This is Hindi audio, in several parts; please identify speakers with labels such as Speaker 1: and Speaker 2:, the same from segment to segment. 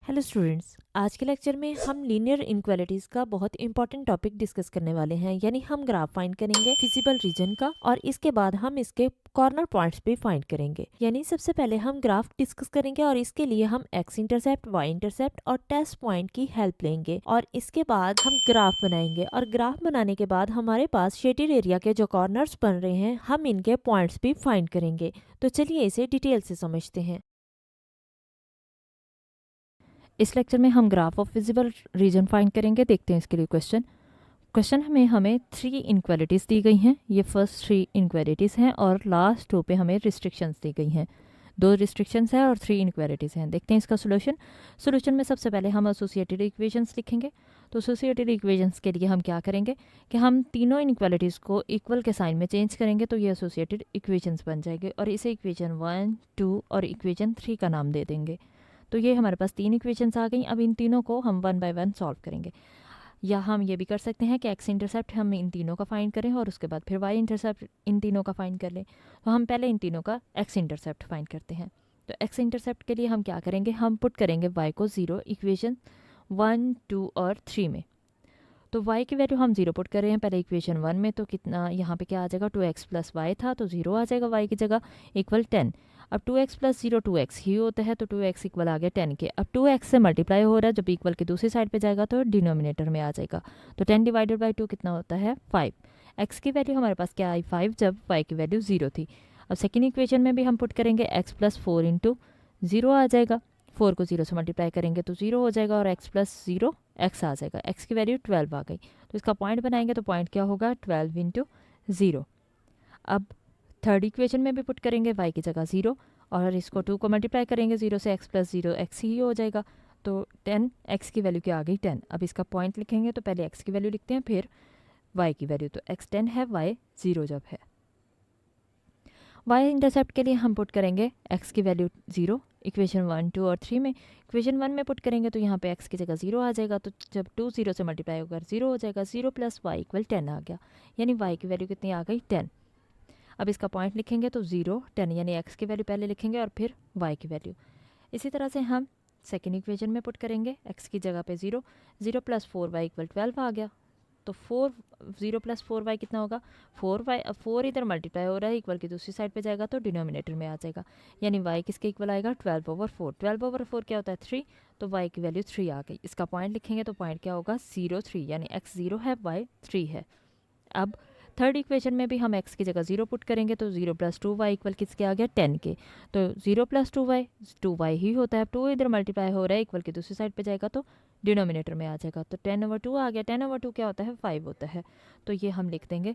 Speaker 1: हेलो स्टूडेंट्स, आज के लेक्चर में हम लीनियर इनक्वालिटीज़ का बहुत इंपॉर्टेंट टॉपिक डिस्कस करने वाले हैं। यानी हम ग्राफ फाइंड करेंगे फिजिबल रीजन का और इसके बाद हम इसके कॉर्नर पॉइंट्स भी फाइंड करेंगे। यानी सबसे पहले हम ग्राफ डिस्कस करेंगे और इसके लिए हम एक्स इंटरसेप्ट, वाई इंटरसेप्ट और टेस्ट पॉइंट की हेल्प लेंगे और इसके बाद हम ग्राफ बनाएंगे। और ग्राफ बनाने के बाद हमारे पास शेडेड एरिया के जो कॉर्नर्स बन रहे हैं हम इनके पॉइंट्स भी फाइंड करेंगे। तो चलिए इसे डिटेल से समझते हैं। इस लेक्चर में हम graph of visible region find करेंगे। देखते हैं इसके लिए क्वेश्चन में हमें 3 इनक्वालिटीज़ दी गई हैं। ये फर्स्ट 3 इनक्वालिटीज़ हैं और लास्ट 2 पे हमें रिस्ट्रिक्शंस दी गई हैं। 2 रिस्ट्रिक्शंस हैं और 3 इनक्वालिटीज़ हैं। देखते हैं इसका सोल्यूशन में सबसे पहले हम एसोसिएटेड इक्वेशंस लिखेंगे। तो एसोसिएटेड इक्वेशंस के लिए हम क्या करेंगे कि हम तीनों इनक्वालिटीज़ को इक्वल के साइन में चेंज करेंगे तो ये एसोसिएटेड इक्वेशंस बन जाएंगे और इसे इक्वेशन 1, 2 और इक्वेशन 3 का नाम दे देंगे। तो ये हमारे पास 3 इक्वेशंस आ गई। अब इन तीनों को हम 1 बाय 1 सॉल्व करेंगे। या हम ये भी कर सकते हैं कि एक्स इंटरसेप्ट हम इन तीनों का फाइंड करें और उसके बाद फिर वाई इंटरसेप्ट इन तीनों का फाइंड कर लें। तो हम पहले इन तीनों का एक्स इंटरसेप्ट फाइंड करते हैं। तो एक्स इंटरसेप्ट के लिए हम क्या करेंगे, हम पुट करेंगे वाई को 0 इक्वेशन 1, 2 और 3 में। तो y की वैल्यू हम 0 पुट कर रहे हैं पहले इक्वेशन 1 में। तो कितना यहाँ पे क्या आ जाएगा, 2x प्लस वाई था तो 0 आ जाएगा y की जगह इक्वल 10। अब 2x प्लस 0 2x ही होता है तो 2x इक्वल आ गया 10 के। अब 2x से मल्टीप्लाई हो रहा है, जब इक्वल के दूसरी साइड पे जाएगा तो डिनोमिनेटर में आ जाएगा। तो 10 डिवाइडेड बाई 2 कितना होता है 5। x की वैल्यू हमारे पास क्या आई 5 जब y की वैल्यू 0 थी। अब सेकेंड इक्वेशन में भी हम पुट करेंगे x प्लस 4 इंटू 0 आ जाएगा। 4 को 0 से मल्टीप्लाई करेंगे तो 0 हो जाएगा और x प्लस 0 x आ जाएगा। x की वैल्यू 12 आ गई। तो इसका पॉइंट बनाएंगे तो पॉइंट क्या होगा 12 इंटू 0। अब थर्ड इक्वेशन में भी पुट करेंगे y की जगह 0 और इसको 2 को मल्टीप्लाई करेंगे 0 से x प्लस 0 x ही हो जाएगा। तो 10 x की वैल्यू क्या आ गई 10। अब इसका पॉइंट लिखेंगे तो पहले x की वैल्यू लिखते हैं फिर y की वैल्यू। तो x 10 है, y 0 जब है। y इंटरसेप्ट के लिए हम पुट करेंगे x की वैल्यू 0 इक्वेशन 1, 2 और 3 में। इक्वेशन 1 में पुट करेंगे तो यहाँ पे x की जगह 0 आ जाएगा। तो जब 2 0 से मल्टीप्लाई होकर 0 हो जाएगा। 0 प्लस वाई इक्वल 10 आ गया। यानी y की वैल्यू कितनी आ गई 10। अब इसका पॉइंट लिखेंगे तो 0, 10 यानी x की वैल्यू पहले लिखेंगे और फिर y की वैल्यू। इसी तरह से हम सेकेंड इक्वेशन में पुट करेंगे x की जगह पे 0, 0 प्लस 4y इक्वल 12 आ गया। तो 0 प्लस 4y कितना होगा 4y। अब 4 इधर मल्टीप्लाई हो रहा है, इक्वल की दूसरी साइड पे जाएगा तो डिनोमिनेटर में आ जाएगा। यानी y किसके इक्वल आएगा 12/4। 12/4 क्या होता है 3। तो y की वैल्यू 3 आ गई। इसका पॉइंट लिखेंगे तो पॉइंट क्या होगा 0, 3 यानी x 0 है, y 3 है। अब थर्ड इक्वेशन में भी हम x की जगह 0 पुट करेंगे तो 0 प्लस 2y इक्वल किसके आ गया 10 के। तो 0 प्लस 2y ही होता है। 2 इधर मल्टीप्लाई हो रहा है, इक्वल की दूसरी साइड पे जाएगा तो डिनोमिनेटर में आ जाएगा। तो 10/2 आ गया। 10/2 क्या होता है 5 होता है। तो ये हम लिख देंगे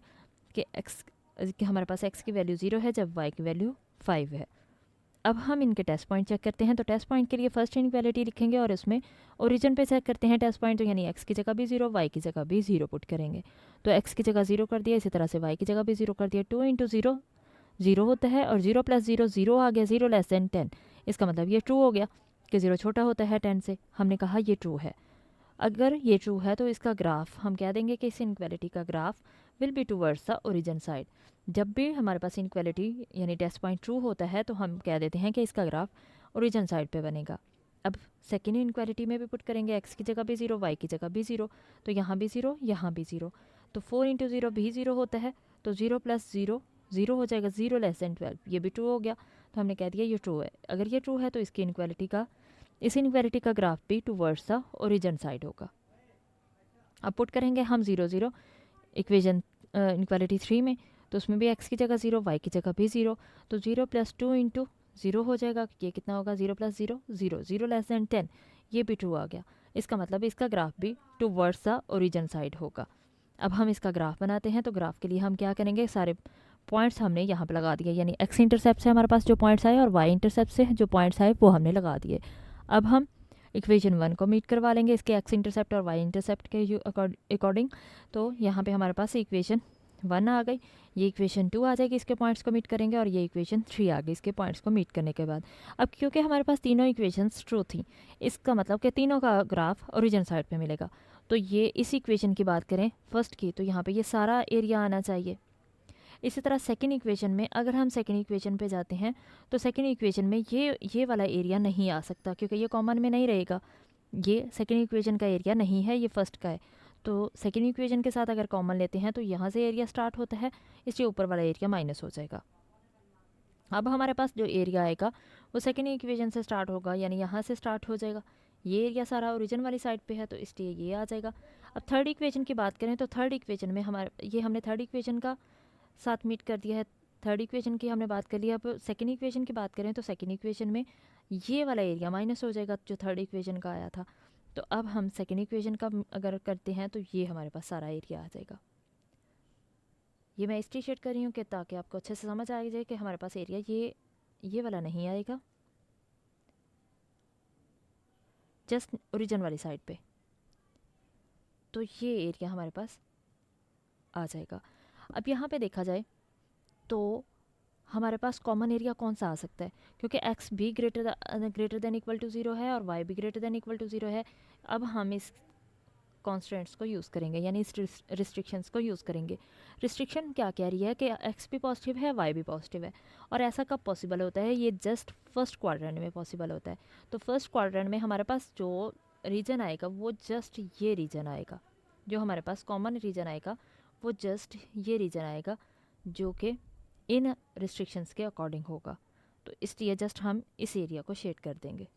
Speaker 1: कि हमारे पास x की वैल्यू 0 है जब y की वैल्यू 5 है। अब हम इनके टेस्ट पॉइंट चेक करते हैं। तो टेस्ट पॉइंट के लिए फर्स्ट इनक्वालिटी लिखेंगे और उसमें ओरिजिन पे चेक करते हैं टेस्ट पॉइंट। तो यानी x की जगह भी 0, y की जगह भी 0 पुट करेंगे। तो x की जगह 0 कर दिया, इसी तरह से y की जगह भी 0 कर दिया। 2 इंटू 0 0 होता है और 0 प्लस 0 0 आ गया। 0 लेस देन 10। इसका मतलब ये ट्रू हो गया कि 0 छोटा होता है 10 से। हमने कहा ये ट्रू है। अगर ये ट्रू है तो इसका ग्राफ हम कह देंगे कि इस इनक्वालिटी का graph will be towards the origin side. जब भी हमारे पास इनक्वालिटी यानी टेस्ट पॉइंट ट्रू होता है तो हम कह देते हैं कि इसका ग्राफ ओरिजिन साइड पे बनेगा। अब सेकेंड इनक्वालिटी में भी पुट करेंगे x की जगह भी 0, y की जगह भी 0। तो यहाँ भी 0, यहाँ भी 0। तो 4 इंटू 0 भी 0 होता है। तो 0 प्लस 0 0 हो जाएगा। 0 लेस देन 12 ये भी ट्रू हो गया। तो हमने कह दिया ये ट्रू है। अगर ये ट्रू है तो इसकी इस इनक्वालिटी का ग्राफ भी टूवर्ड्स द ओरिजिन साइड होगा। अब पुट करेंगे हम 0 0 इक्वेशन इनक्वालिटी 3 में। तो उसमें भी x की जगह 0, y की जगह भी 0। तो 0 प्लस 2 इंटू 0 हो जाएगा। ये कितना होगा 0 प्लस 0 0, 0 लेस देन 10 ये भी ट्रू आ गया। इसका मतलब इसका ग्राफ भी टूवर्ड्स द ओरिजिन साइड होगा। अब हम इसका ग्राफ बनाते हैं। तो ग्राफ के लिए हम क्या करेंगे, सारे पॉइंट्स हमने यहाँ पे लगा दिए। यानी एक्स इंटरसेप्ट से हमारे पास जो पॉइंट्स आए और वाई इंटरसेप्ट से जो पॉइंट्स आए वो हमने लगा दिए। अब हम इक्वेशन 1 को मीट करवा लेंगे इसके एक्स इंटरसेप्ट और वाई इंटरसेप्ट के अकॉर्डिंग। तो यहाँ पे हमारे पास इक्वेशन 1 आ गई। ये इक्वेशन 2 आ जाएगी इसके पॉइंट्स को मीट करेंगे और ये इक्वेशन 3 आ गई इसके पॉइंट्स को मीट करने के बाद। अब क्योंकि हमारे पास तीनों इक्वेशंस ट्रू थी, इसका मतलब कि तीनों का ग्राफ ओरिजिन साइड पे मिलेगा। तो ये इस इक्वेशन की बात करें फर्स्ट की, तो यहाँ पे ये सारा एरिया आना चाहिए। इसी तरह सेकेंड इक्वेशन में अगर हम सेकेंड इक्वेशन पे जाते हैं तो सेकेंड इक्वेशन में ये वाला एरिया नहीं आ सकता क्योंकि ये कॉमन में नहीं रहेगा। ये सेकेंड इक्वेशन का एरिया नहीं है, ये फर्स्ट का है। तो सेकेंड इक्वेशन के साथ अगर कॉमन लेते हैं तो यहाँ से एरिया स्टार्ट होता है, इसलिए ऊपर वाला एरिया माइनस हो जाएगा। अब हमारे पास जो एरिया आएगा वो सेकेंड इक्वेशन से स्टार्ट होगा, यानी यहाँ से स्टार्ट हो जाएगा। ये एरिया सारा ओरिजिन वाली साइड पे है तो इसलिए ये आ जाएगा। अब थर्ड इक्वेशन की बात करें तो थर्ड इक्वेशन में ये हमने थर्ड इक्वेशन का साथ मीट कर दिया है, थर्ड इक्वेशन की हमने बात कर लिया। अब सेकेंड इक्वेशन की बात करें तो सेकेंड इक्वेशन में ये वाला एरिया माइनस हो जाएगा जो थर्ड इक्वेशन का आया था। तो अब हम सेकेंड इक्वेशन का अगर करते हैं तो ये हमारे पास सारा एरिया आ जाएगा। ये मैं इसलिए शेड कर रही हूँ कि ताकि आपको अच्छे से समझ आ जाए कि हमारे पास एरिया ये वाला नहीं आएगा, जस्ट ओरिजिन वाली साइड पे। तो ये एरिया हमारे पास आ जाएगा। अब यहाँ पे देखा जाए तो हमारे पास कॉमन एरिया कौन सा आ सकता है, क्योंकि x भी ग्रेटर देन इक्वल टू 0 है और y भी ग्रेटर देन इक्वल टू 0 है। अब हम इस कॉन्स्टेंट्स को यूज़ करेंगे, यानी इस रिस्ट्रिक्शंस को यूज़ करेंगे। रिस्ट्रिक्शन क्या कह रही है कि x भी पॉजिटिव है, y भी पॉजिटिव है। और ऐसा कब पॉसिबल होता है, ये जस्ट फर्स्ट क्वाड्रेंट में पॉसिबल होता है। तो फर्स्ट क्वाड्रेंट में हमारे पास जो रीजन आएगा वो जस्ट ये रीजन आएगा, जो हमारे पास कॉमन रीजन आएगा वो जस्ट ये रीजन आएगा, जो कि इन रिस्ट्रिक्शंस के अकॉर्डिंग होगा। तो इसलिए जस्ट हम इस एरिया को शेड कर देंगे।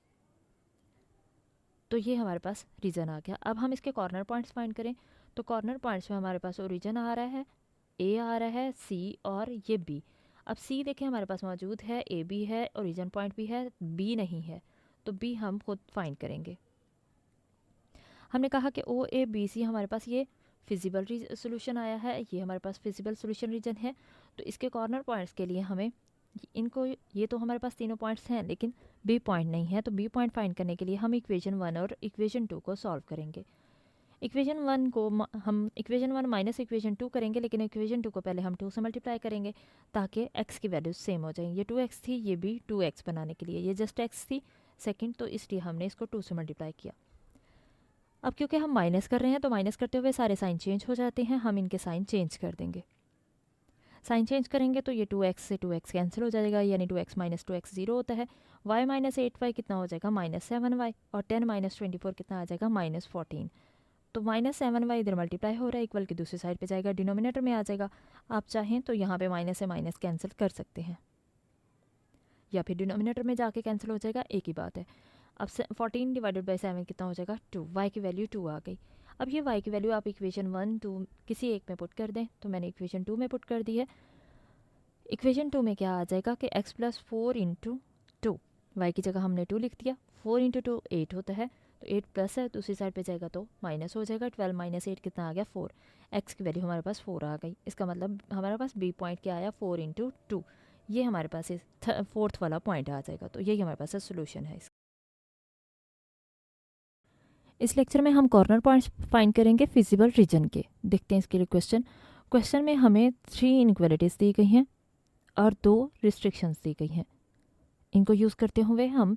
Speaker 1: तो ये हमारे पास रीजन आ गया। अब हम इसके कॉर्नर पॉइंट्स फाइंड करें तो कॉर्नर पॉइंट्स में हमारे पास ओरिजिन आ रहा है, ए आ रहा है, सी और ये बी। अब सी देखें हमारे पास मौजूद है, ए बी है, ओरिजिन पॉइंट भी है, बी नहीं है, तो बी हम खुद फाइंड करेंगे। हमने कहा कि ओ ए बी सी हमारे पास ये फिजिबल सोल्यूशन आया है, ये हमारे पास फिजिबल सोल्यूशन रीजन है। तो इसके कॉर्नर पॉइंट्स के लिए हमें इनको, ये तो हमारे पास तीनों पॉइंट्स हैं लेकिन बी पॉइंट नहीं है, तो बी पॉइंट फाइंड करने के लिए हम इक्वेशन 1 और इक्वेशन 2 को सॉल्व करेंगे। इक्वेशन 1 को हम इक्वेशन 1 माइनस इक्वेशन 2 करेंगे, लेकिन इक्वेशन 2 को पहले हम 2 से मल्टीप्लाई करेंगे ताकि x की वैल्यूज सेम हो जाएंगी। ये 2x थी, ये भी 2x बनाने के लिए, ये जस्ट x थी सेकेंड, तो इसलिए हमने इसको 2 से मल्टीप्लाई किया। अब क्योंकि हम माइनस कर रहे हैं तो माइनस करते हुए सारे साइन चेंज हो जाते हैं, हम इनके साइन चेंज कर देंगे। साइन चेंज करेंगे तो ये 2x से 2x कैंसिल हो जाएगा, यानी 2x माइनस 2x 0 होता है। y माइनस 8y कितना हो जाएगा, माइनस 7y, और 10 माइनस 24 कितना आ जाएगा, माइनस 14। तो माइनस 7y इधर मल्टीप्लाई हो रहा है, इक्वल की दूसरी साइड पे जाएगा, डिनोमिनेटर में आ जाएगा। आप चाहें तो यहाँ पे माइनस से माइनस कैंसिल कर सकते हैं, या फिर डिनोमिनेटर में जाके कैंसिल हो जाएगा, एक ही बात है। अब 14 डिवाइडेड बाई 7 कितना हो जाएगा, 2। y की वैल्यू 2 आ गई। अब ये y की वैल्यू आप इक्वेशन 1 2 किसी एक में पुट कर दें, तो मैंने इक्वेशन 2 में पुट कर दी है। इक्वेशन 2 में क्या आ जाएगा कि x प्लस 4 इंटू 2, वाई की जगह हमने 2 लिख दिया, 4 इंटू 2 8 होता है, तो 8 प्लस है, दूसरी साइड पे जाएगा तो माइनस हो जाएगा। 12 माइनस 8 कितना आ गया, 4। x की वैल्यू हमारे पास 4 आ गई, इसका मतलब हमारे पास बी पॉइंट क्या आया, 4 इंटू 2। ये हमारे पास फोर्थ वाला पॉइंट आ जाएगा, तो यही हमारे पास सोल्यूशन है। इस लेक्चर में हम कॉर्नर पॉइंट्स फाइंड करेंगे फिजिबल रीजन के। देखते हैं इसके लिए क्वेश्चन में हमें 3 इनइक्वालिटीज़ दी गई हैं और 2 रिस्ट्रिक्शंस दी गई हैं। इनको यूज़ करते हुए हम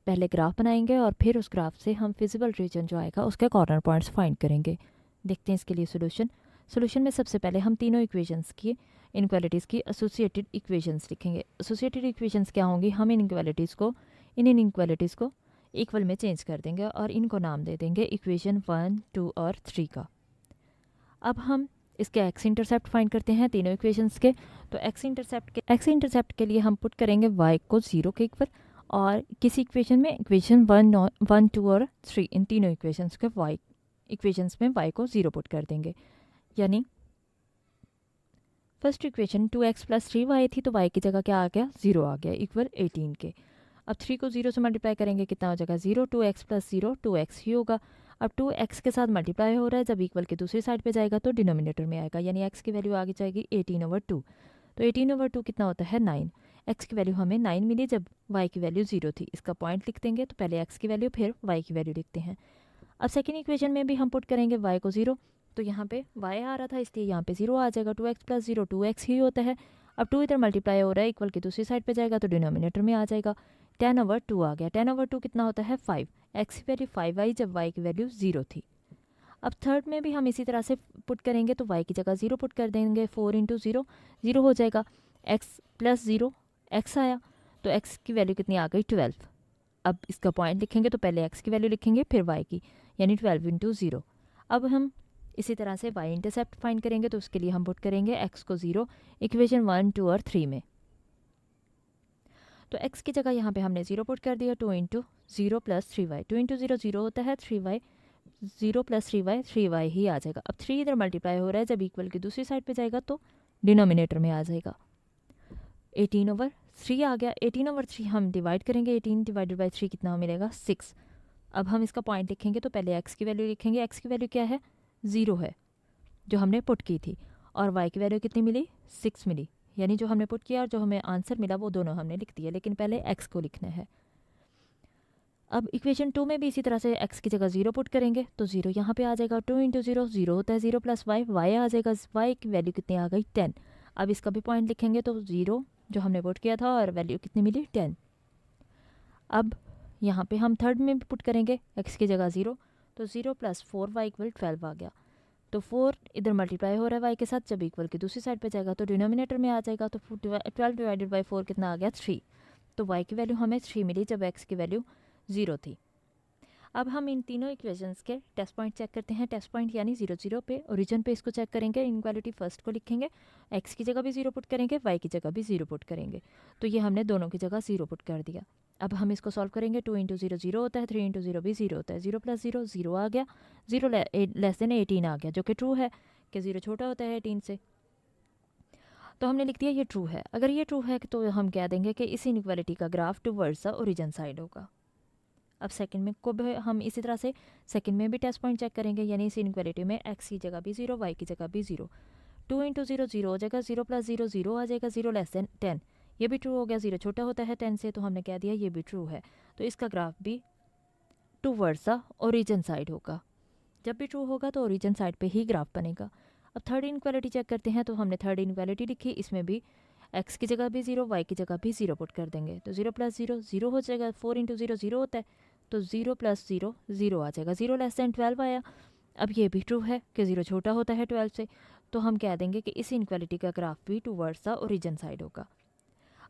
Speaker 1: पहले ग्राफ बनाएंगे और फिर उस ग्राफ से हम फिजिबल रीजन जो आएगा उसके कॉर्नर पॉइंट्स फाइंड करेंगे। देखते हैं इसके लिए सोल्यूशन में सबसे पहले हम तीनों इक्वेशंस की इनइक्वालिटीज़ की एसोसिएटेड इक्वेशंस लिखेंगे। एसोसिएटेड इक्वेशंस क्या होंगी, हम इन इनइक्वालिटीज़ को इक्वल में चेंज कर देंगे और इनको नाम दे देंगे इक्वेशन 1 2 और 3 का। अब हम इसके एक्स इंटरसेप्ट फाइंड करते हैं तीनों इक्वेशंस के। तो एक्स इंटरसेप्ट के लिए हम पुट करेंगे y को 0 के इक्वल, और किसी इक्वेशन में इक्वेशन 1 2 और 3 इन तीनों इक्वेशंस के इक्वेशंस में y को 0 पुट कर देंगे। यानी first equation 2x plus 3y थी, तो y की जगह क्या आ गया, 0 आ गया, इक्वल 18 के। अब 3 को 0 से मल्टीप्लाई करेंगे, कितना हो जाएगा, 0। 2x प्लस 0 2x ही होगा। अब 2x के साथ मल्टीप्लाई हो रहा है, जब इक्वल के दूसरी साइड पे जाएगा तो डिनोमिनेटर में आएगा, यानी x की वैल्यू आगे जाएगी 18/2। तो 18/2 कितना होता है, 9। x की वैल्यू हमें 9 मिली जब y की वैल्यू 0 थी। इसका पॉइंट लिख देंगे, तो पहले x की वैल्यू फिर y की वैल्यू लिखते हैं। अब सेकेंड इक्वेशन में भी हम पुट करेंगे y को 0, तो यहाँ पे y आ रहा था इसलिए यहाँ पे 0 आ जाएगा। 2x प्लस 0 2x ही होता है। अब 2 इधर मल्टीप्लाई हो रहा है, इक्वल की दूसरी साइड पे जाएगा तो डिनोमिनेटर में आ जाएगा, 10/2 आ गया। 10/2 कितना होता है, 5। x की वैल्यू 5 आई जब y की वैल्यू 0 थी। अब थर्ड में भी हम इसी तरह से पुट करेंगे, तो y की जगह 0 पुट कर देंगे, 4 इंटू 0 0 हो जाएगा, x प्लस 0 x आया, तो x की वैल्यू कितनी आ गई, 12। अब इसका पॉइंट लिखेंगे तो पहले x की वैल्यू लिखेंगे फिर y की, यानी 12 इंटू 0। अब हम इसी तरह से y इंटरसेप्ट फाइंड करेंगे तो उसके लिए हम पुट करेंगे x को 0 इक्वेशन 1, 2 और 3 में। तो x की जगह यहाँ पे हमने 0 पुट कर दिया, 2 इंटू 0 प्लस 3y, 2 इंटू 0 0 होता है, 3y 0 प्लस 3y ही आ जाएगा। अब 3 इधर मल्टीप्लाई हो रहा है, जब इक्वल की दूसरी साइड पे जाएगा तो डिनोमिनेटर में आ जाएगा। 18/3 आ गया, 18/3 हम डिवाइड करेंगे, 18 डिवाइडेड बाई 3 कितना मिलेगा 6। अब हम इसका पॉइंट लिखेंगे तो पहले x की वैल्यू लिखेंगे, x की वैल्यू क्या है 0 है जो हमने पुट की थी, और y की वैल्यू कितनी मिली 6 मिली, यानी जो हमने पुट किया और जो हमें आंसर मिला वो दोनों हमने लिख दिया, लेकिन पहले x को लिखना है। अब इक्वेशन 2 में भी इसी तरह से x की जगह 0 पुट करेंगे तो 0 यहाँ पे आ जाएगा, 2 इंटू 0 0 होता है, 0 प्लस y आ जाएगा, y की वैल्यू कितनी आ गई 10। अब इसका भी पॉइंट लिखेंगे तो 0 जो हमने पुट किया था और वैल्यू कितनी मिली 10। अब यहाँ पे हम थर्ड में भी पुट करेंगे x की जगह 0, तो 0 प्लस 4y इक्वल 12 आ गया। तो 4 इधर मल्टीप्लाई हो रहा है y के साथ, जब इक्वल की दूसरी साइड पे जाएगा तो डिनोमिनेटर में आ जाएगा, तो 12 डिवाइडेड बाई 4 कितना आ गया 3। तो y की वैल्यू हमें 3 मिली जब x की वैल्यू 0 थी। अब हम इन तीनों इक्वेशंस के टेस्ट पॉइंट चेक करते हैं। टेस्ट पॉइंट यानी 0 0 पे ओरिजिन पे इसको चेक करेंगे, इनक्वालिटी फर्स्ट को लिखेंगे, x की जगह भी 0 पुट करेंगे, y की जगह भी 0 पुट करेंगे, तो ये हमने दोनों की जगह 0 पुट कर दिया। अब हम इसको सॉल्व करेंगे, 2 इंटू 0 0 होता है, 3 इंटू 0 भी 0 होता है, 0 प्लस 0 0 आ गया, 0 लेस देन 18 आ गया, जो कि ट्रू है कि 0 छोटा होता है 18 से, तो हमने लिख दिया ये ट्रू है। अगर ये ट्रू है तो हम कह देंगे कि इस इनक्वालिटी का graph towards the origin side होगा। अब सेकंड में को भी हम इसी तरह से सेकंड में भी टेस्ट पॉइंट चेक करेंगे, यानी इस इनक्वालिटी में x की जगह भी 0 y की जगह भी 0, 2 इंटू 0 0 हो जाएगा, 0 प्लस 0 0 आ जाएगा, 0 लेस देन 10, ये भी ट्रू हो गया, 0 छोटा होता है 10 से, तो हमने कह दिया ये भी ट्रू है। तो इसका ग्राफ भी टुवर्ड्स द ओरिजिन साइड होगा। जब भी ट्रू होगा तो ओरिजिन साइड पे ही ग्राफ बनेगा। अब थर्ड इनक्वालिटी चेक करते हैं, तो हमने थर्ड इनक्वालिटी लिखी, इसमें भी x की जगह भी 0 y की जगह भी 0 पुट कर देंगे, तो 0 प्लस 0 0 हो जाएगा, 4 इंटू 0 0 होता है, तो 0 प्लस 0 0 आ जाएगा, 0 लेस दैन 12 आया। अब ये भी ट्रू है कि 0 छोटा होता है 12 से, तो हम कह देंगे कि इस इनक्वालिटी का ग्राफ भी टुवर्ड्स द ओरिजिन साइड होगा।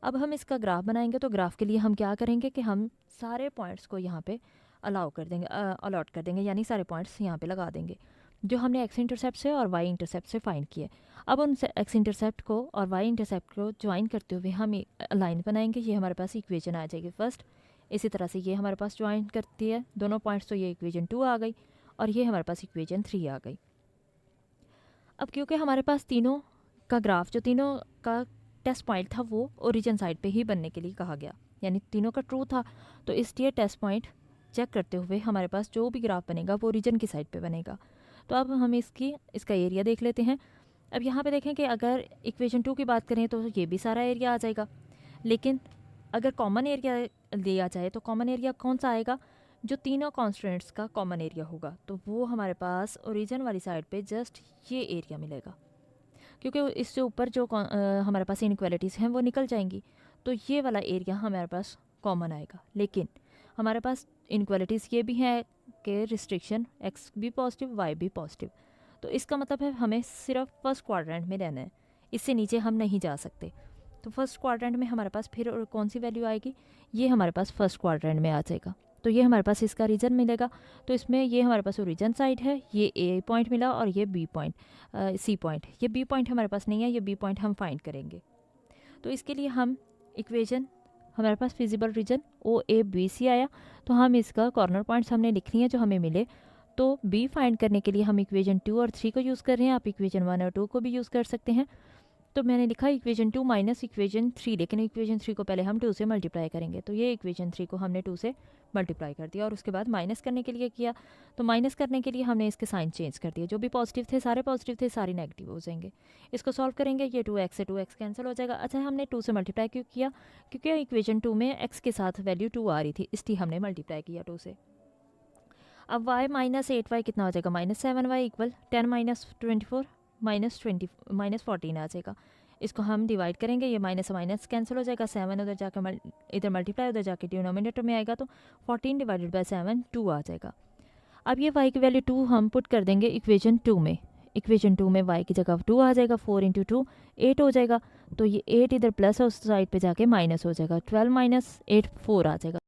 Speaker 1: अब हम इसका ग्राफ बनाएंगे, तो ग्राफ के लिए हम क्या करेंगे कि हम सारे पॉइंट्स को यहाँ पे अलाउ कर देंगे, अलॉट कर देंगे, यानी सारे पॉइंट्स यहाँ पे लगा देंगे जो हमने एक्स इंटरसेप्ट से और वाई इंटरसेप्ट से फाइंड किए। अब उन एक्स इंटरसेप्ट को और वाई इंटरसेप्ट को ज्वाइन करते हुए हम लाइन बनाएंगे, ये हमारे पास इक्वेशन आ जाएगी फर्स्ट। इसी तरह से ये हमारे पास ज्वाइन करती है दोनों पॉइंट्स, तो ये इक्वेशन 2 आ गई और ये हमारे पास इक्वेशन 3 आ गई। अब क्योंकि हमारे पास तीनों का ग्राफ, जो तीनों का टेस्ट पॉइंट था वो ओरिजिन साइड पे ही बनने के लिए कहा गया, यानी तीनों का ट्रू था, तो इसलिए टेस्ट पॉइंट चेक करते हुए हमारे पास जो भी ग्राफ बनेगा वो ओरिजिन की साइड पे बनेगा। तो अब हम इसका एरिया देख लेते हैं। अब यहाँ पे देखें कि अगर इक्वेशन 2 की बात करें तो ये भी सारा एरिया आ जाएगा, लेकिन अगर कॉमन एरिया लिया जाए तो कॉमन एरिया कौन सा आएगा, जो तीनों कॉन्स्टेंट्स का कॉमन एरिया होगा, तो वो हमारे पास ओरिजिन वाली साइड पे जस्ट ये एरिया मिलेगा, क्योंकि इससे ऊपर जो हमारे पास इनइक्वालिटीज़ हैं वो निकल जाएंगी, तो ये वाला एरिया हमारे पास कॉमन आएगा। लेकिन हमारे पास इनइक्वालिटीज़ ये भी हैं कि रिस्ट्रिक्शन x भी पॉजिटिव y भी पॉजिटिव, तो इसका मतलब है हमें सिर्फ फर्स्ट क्वाड्रेंट में रहना है, इससे नीचे हम नहीं जा सकते। तो फर्स्ट क्वाड्रेंट में हमारे पास फिर कौन सी वैल्यू आएगी, ये हमारे पास फर्स्ट क्वाड्रेंट में आ जाएगा, तो ये हमारे पास इसका रीजन मिलेगा। तो इसमें ये हमारे पास ओरिजिन साइड है, ये ए पॉइंट मिला और ये बी पॉइंट, सी पॉइंट, ये बी पॉइंट हमारे पास नहीं है, ये बी पॉइंट हम फाइंड करेंगे। तो इसके लिए हम इक्वेशन, हमारे पास feasible region O A B C आया, तो हम इसका कॉर्नर पॉइंट्स हमने लिख लिए जो हमें मिले। तो बी फाइंड करने के लिए हम इक्वेशन 2 और 3 को यूज़ कर रहे हैं, आप इक्वेशन 1 और 2 को भी यूज़ कर सकते हैं। तो मैंने लिखा इक्वेशन 2 माइनस इक्वेशन 3, लेकिन इक्वेशन 3 को पहले हम 2 से मल्टीप्लाई करेंगे, तो ये इक्वेशन 3 को हमने 2 से मल्टीप्लाई कर दिया और उसके बाद माइनस करने के लिए किया। तो माइनस करने के लिए हमने इसके साइन चेंज कर दिए, जो भी पॉजिटिव थे सारे पॉजिटिव थे, सारे नेगेटिव हो जाएंगे। इसको सॉल्व करेंगे, ये 2x से 2x कैंसिल हो जाएगा। अच्छा, हमने 2 से मल्टीप्लाई क्यों किया, क्योंकि इक्वेशन 2 में x के साथ वैल्यू 2 आ रही थी, इसलिए हमने मल्टीप्लाई किया 2 से। अब y माइनस 8y कितना हो जाएगा, -7y इक्वल 10 माइनस 24 माइनस 14 आ जाएगा। इसको हम डिवाइड करेंगे, ये माइनस माइनस कैंसिल हो जाएगा, 7 उधर जाकर इधर मल्टीप्लाई उधर जाके डिनोमिनेटर में आएगा, तो 14 डिवाइडेड बाय 7 2 आ जाएगा। अब ये y की वैल्यू 2 हम पुट कर देंगे इक्वेशन 2 में, इक्वेशन 2 में y की जगह 2 आ जाएगा, 4 इंटू 2 8 हो जाएगा, तो ये 8 इधर प्लस है, उस साइड पे जाके माइनस हो जाएगा, 12 माइनस 8 4 आ जाएगा।